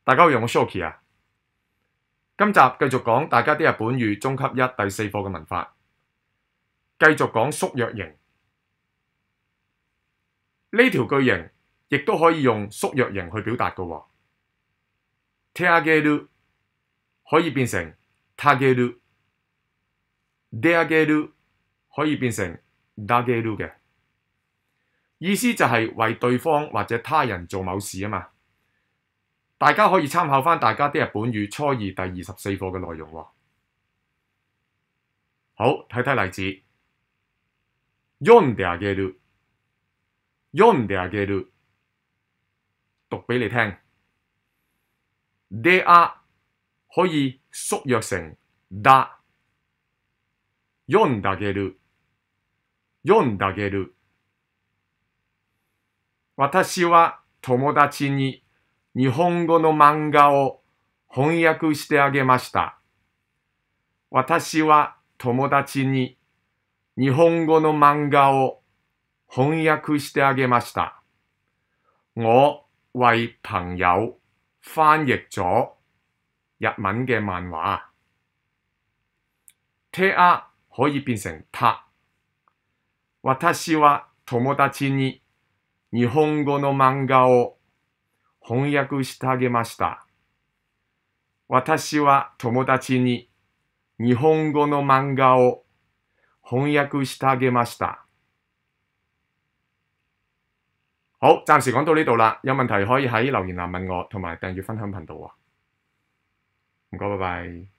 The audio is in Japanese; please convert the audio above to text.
大家好，我係 Shoki 啊。今集繼續講大家啲日本語中級一第4課嘅文法，繼續講縮約型。呢條句型亦都可以用縮約型去表達嘅喎。手あげる可以變成たげる，であげる可以變成だげる嘅，意思就係為對方或者他人做某事啊嘛。大家可以參考返大家啲日本語初二第24課嘅內容喎。好，睇睇例子。読んであげる，読んであげる，讀俾你聽。であ可以縮約成だ，読んであげる，読んであげる。私は友達に日本語の漫画を翻訳してあげました。私は友達に日本語の漫畫を翻訳してあげました。我為朋友翻譯咗日文嘅漫畫。手あ可以變成た。私は友達に日本語の漫畫を翻訳してあげました。私は友達に日本語の漫畫を翻訳してあげました。好，暫時講到呢度啦。有問題可以喺留言欄問我，同埋訂閱分享頻道喎。唔該，拜拜。